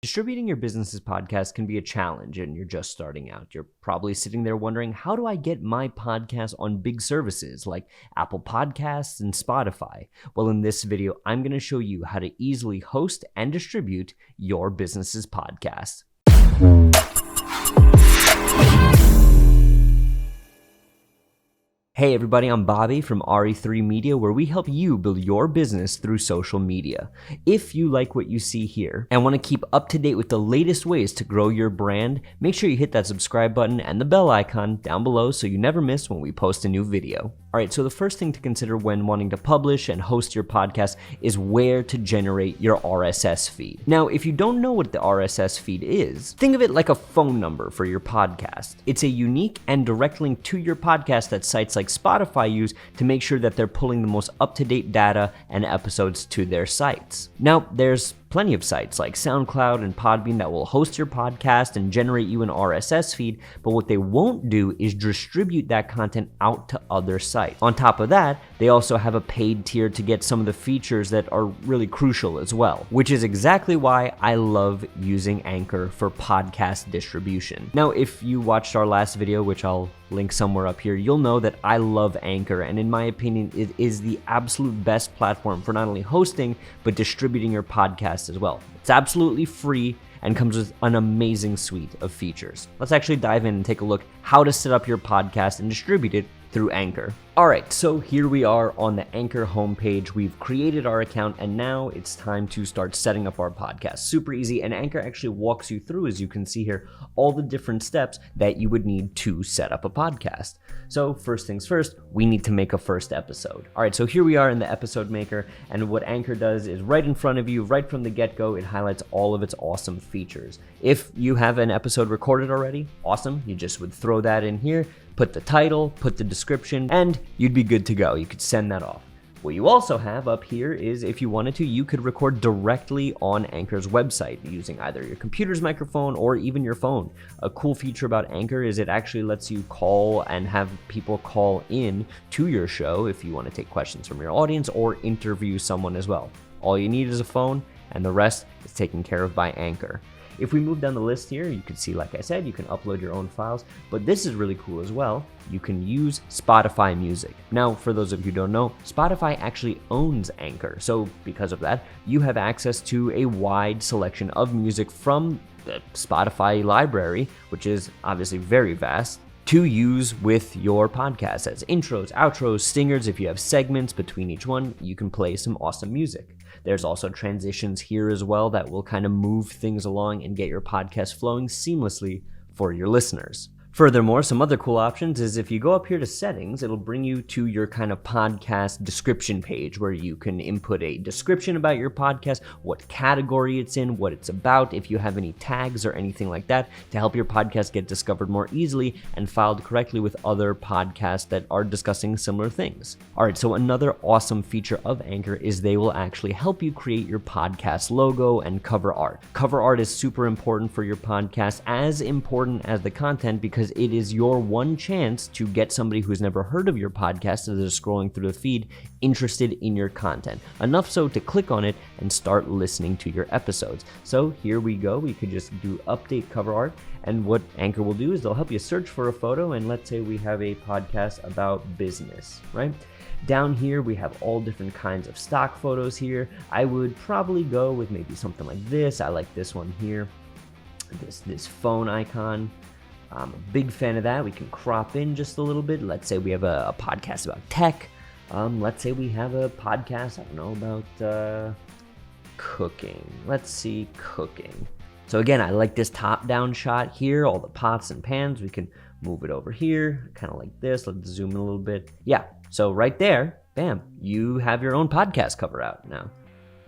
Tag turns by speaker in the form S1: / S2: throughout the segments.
S1: Distributing your business's podcast can be a challenge and you're just starting out. You're probably sitting there wondering, how do I get my podcast on big services like Apple Podcasts and Spotify? Well, in this video, I'm going to show you how to easily host and distribute your business's podcast. Hey everybody, I'm Bobby from RE3 Media, where we help you build your business through social media. If you like what you see here and want to keep up to date with the latest ways to grow your brand, make sure you hit that subscribe button and the bell icon down below so you never miss when we post a new video. Alright, so the first thing to consider when wanting to publish and host your podcast is where to generate your RSS feed. Now, if you don't know what the RSS feed is, think of it like a phone number for your podcast. It's a unique and direct link to your podcast that sites like Spotify use to make sure that they're pulling the most up-to-date data and episodes to their sites. Now, there's plenty of sites like SoundCloud and Podbean that will host your podcast and generate you an RSS feed, but what they won't do is distribute that content out to other sites. On top of that, they also have a paid tier to get some of the features that are really crucial as well, which is exactly why I love using Anchor for podcast distribution. Now, if you watched our last video, which I'll link somewhere up here, you'll know that I love Anchor, and in my opinion, it is the absolute best platform for not only hosting, but distributing your podcast as well. It's absolutely free and comes with an amazing suite of features. Let's actually dive in and take a look how to set up your podcast and distribute it through Anchor. Alright, so here we are on the Anchor homepage. We've created our account and now it's time to start setting up our podcast. Super easy, and Anchor actually walks you through, as you can see here, all the different steps that you would need to set up a podcast. So first things first, we need to make a first episode. Alright, so here we are in the episode maker, and what Anchor does is right in front of you, right from the get-go, it highlights all of its awesome features. If you have an episode recorded already, awesome, you just would throw that in here, put the title, put the description, and you'd be good to go. You could send that off. What you also have up here is, if you wanted to, you could record directly on Anchor's website using either your computer's microphone or even your phone. A cool feature about Anchor is it actually lets you call and have people call in to your show if you want to take questions from your audience or interview someone as well. All you need is a phone, and the rest is taken care of by Anchor. If we move down the list here, you can see, like I said, you can upload your own files, but this is really cool as well. You can use Spotify Music. Now, for those of you who don't know, Spotify actually owns Anchor. So because of that, you have access to a wide selection of music from the Spotify library, which is obviously very vast, to use with your podcast as intros, outros, stingers. If you have segments between each one, you can play some awesome music. There's also transitions here as well that will kind of move things along and get your podcast flowing seamlessly for your listeners. Furthermore, some other cool options is if you go up here to settings, it'll bring you to your kind of podcast description page where you can input a description about your podcast, what category it's in, what it's about, if you have any tags or anything like that to help your podcast get discovered more easily and filed correctly with other podcasts that are discussing similar things. All right, so another awesome feature of Anchor is they will actually help you create your podcast logo and cover art. Cover art is super important for your podcast, as important as the content, because it is your one chance to get somebody who's never heard of your podcast as they're scrolling through the feed interested in your content. Enough so to click on it and start listening to your episodes. So here we go. We could just do update cover art. And what Anchor will do is they'll help you search for a photo. And let's say we have a podcast about business, right? Down here, we have all different kinds of stock photos here. I would probably go with maybe something like this. I like this one here, this phone icon. I'm a big fan of that. We can crop in just a little bit. Let's say we have a podcast about tech. Let's say we have a podcast, I don't know, about cooking. Let's see, cooking. So again, I like this top-down shot here, all the pots and pans. We can move it over here, kind of like this. Let's zoom in a little bit. Yeah, so right there, bam, you have your own podcast cover out now.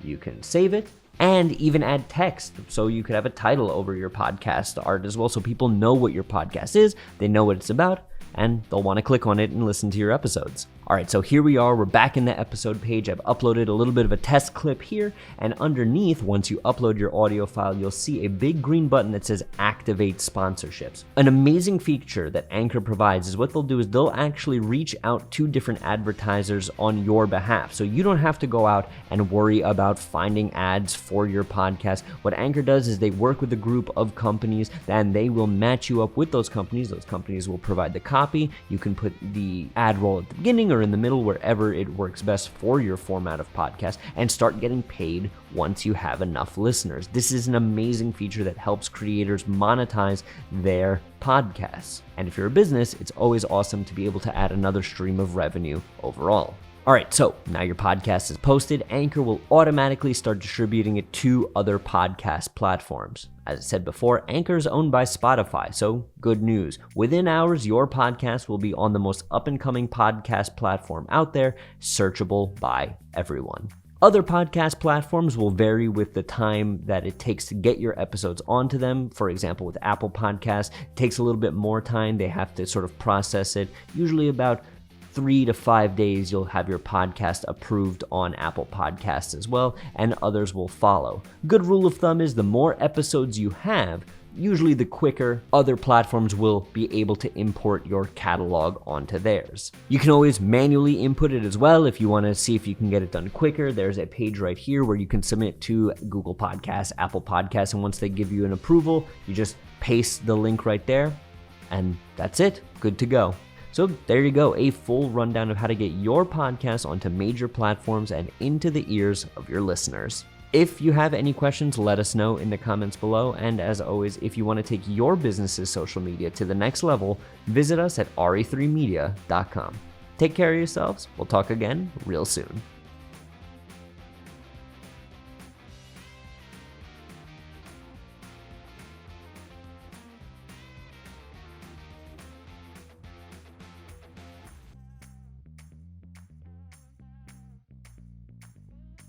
S1: You can save it and even add text, so you could have a title over your podcast art as well, so people know what your podcast is, they know what it's about, and they'll want to click on it and listen to your episodes. All right, so here we are. We're back in the episode page. I've uploaded a little bit of a test clip here, and underneath, once you upload your audio file, you'll see a big green button that says Activate Sponsorships. An amazing feature that Anchor provides is what they'll do is they'll actually reach out to different advertisers on your behalf. So you don't have to go out and worry about finding ads for your podcast. What Anchor does is they work with a group of companies, and they will match you up with those companies. Those companies will provide the copy. You can put the ad roll at the beginning or in the middle, wherever it works best for your format of podcast, and start getting paid once you have enough listeners. This is an amazing feature that helps creators monetize their podcasts. And if you're a business, it's always awesome to be able to add another stream of revenue overall. All right, so now your podcast is posted. Anchor will automatically start distributing it to other podcast platforms. As I said before, Anchor is owned by Spotify, so good news. Within hours, your podcast will be on the most up-and-coming podcast platform out there, searchable by everyone. Other podcast platforms will vary with the time that it takes to get your episodes onto them. For example, with Apple Podcasts, it takes a little bit more time. They have to sort of process it, usually about 3 to 5 days. You'll have your podcast approved on Apple Podcasts as well, and others will follow. Good rule of thumb is the more episodes you have, usually the quicker other platforms will be able to import your catalog onto theirs. You can always manually input it as well if you want to see if you can get it done quicker. There's a page right here where you can submit to Google Podcasts, Apple Podcasts, and once they give you an approval, you just paste the link right there, and that's it. Good to go. So there you go, a full rundown of how to get your podcast onto major platforms and into the ears of your listeners. If you have any questions, let us know in the comments below. And as always, if you want to take your business's social media to the next level, visit us at re3media.com. Take care of yourselves. We'll talk again real soon.